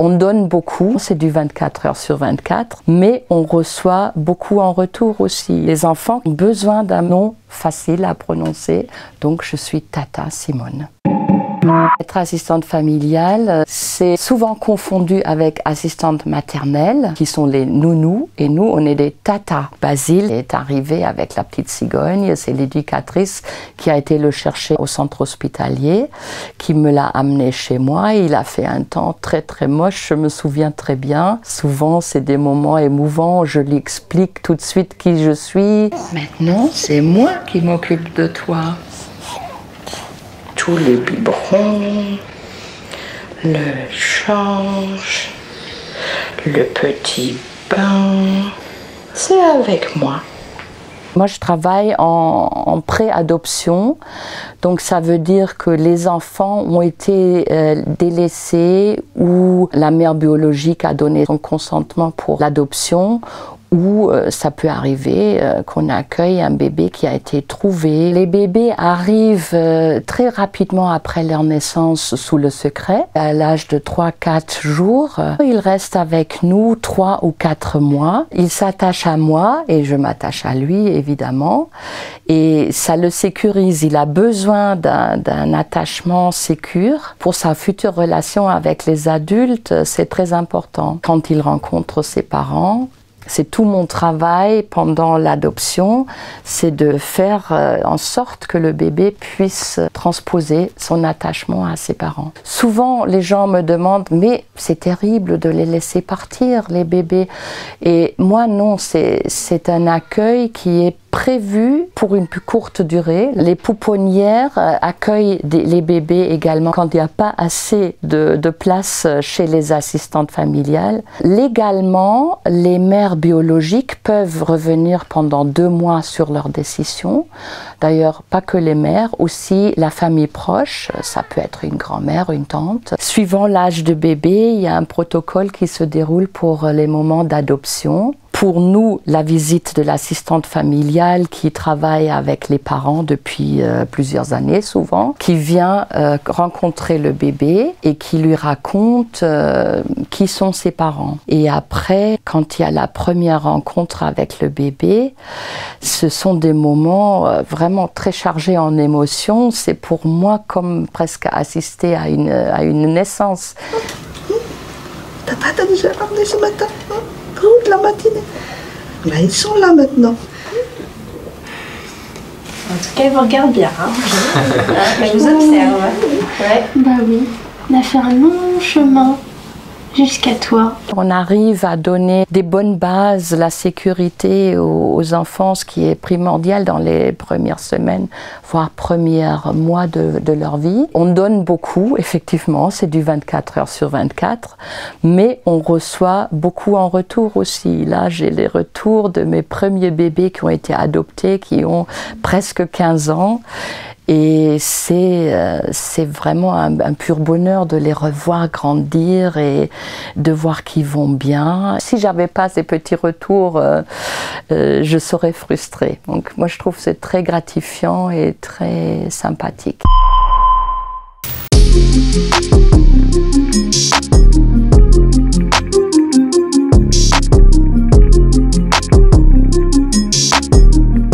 On donne beaucoup, c'est du 24 heures sur 24, mais on reçoit beaucoup en retour aussi. Les enfants ont besoin d'un nom facile à prononcer, donc je suis Tata Simone. Être assistante familiale, c'est souvent confondu avec assistante maternelle, qui sont les nounous, et nous, on est des tatas. Basile est arrivé avec la petite cigogne, c'est l'éducatrice qui a été le chercher au centre hospitalier, qui me l'a amené chez moi. Il a fait un temps très très moche, je me souviens très bien. Souvent, c'est des moments émouvants, je lui explique tout de suite qui je suis. Maintenant, c'est moi qui m'occupe de toi. Tous les biberons, le change, le petit bain, c'est avec moi. Moi, je travaille en pré-adoption, donc ça veut dire que les enfants ont été délaissés ou la mère biologique a donné son consentement pour l'adoption, ou ça peut arriver qu'on accueille un bébé qui a été trouvé. Les bébés arrivent très rapidement après leur naissance sous le secret. À l'âge de 3-4 jours, ils restent avec nous 3 ou 4 mois. Ils s'attachent à moi et je m'attache à lui, évidemment. Et ça le sécurise. Il a besoin d'un attachement sécure. Pour sa future relation avec les adultes, c'est très important. Quand il rencontre ses parents, c'est tout mon travail pendant l'adoption, c'est de faire en sorte que le bébé puisse transposer son attachement à ses parents. Souvent, les gens me demandent « mais c'est terrible de les laisser partir, les bébés ». Et moi, non, c'est un accueil qui est prévu pour une plus courte durée. Les pouponnières accueillent les bébés également quand il n'y a pas assez de place chez les assistantes familiales. Légalement, les mères biologiques peuvent revenir pendant 2 mois sur leur décision. D'ailleurs, pas que les mères, aussi la famille proche, ça peut être une grand-mère, une tante. Suivant l'âge de bébé, il y a un protocole qui se déroule pour les moments d'adoption. Pour nous, la visite de l'assistante familiale qui travaille avec les parents depuis plusieurs années souvent, qui vient rencontrer le bébé et qui lui raconte qui sont ses parents. Et après, quand il y a la première rencontre avec le bébé, ce sont des moments vraiment très chargés en émotions. C'est pour moi comme presque assister à une naissance. Tata, t'as déjà parlé ce matin, toute la matinée. Là, ils sont là maintenant. En tout cas, ils vous regardent bien. Hein. Je vous observe. Ouais. Bah oui, on a fait un long chemin jusqu'à toi. On arrive à donner des bonnes bases, la sécurité aux enfants, ce qui est primordial dans les premières semaines, voire premiers mois de leur vie. On donne beaucoup, effectivement, c'est du 24 heures sur 24, mais on reçoit beaucoup en retour aussi. Là, j'ai les retours de mes premiers bébés qui ont été adoptés, qui ont presque 15 ans. Et c'est vraiment un pur bonheur de les revoir grandir et de voir qu'ils vont bien. Si j'avais pas ces petits retours, je serais frustrée. Donc moi je trouve que c'est très gratifiant et très sympathique.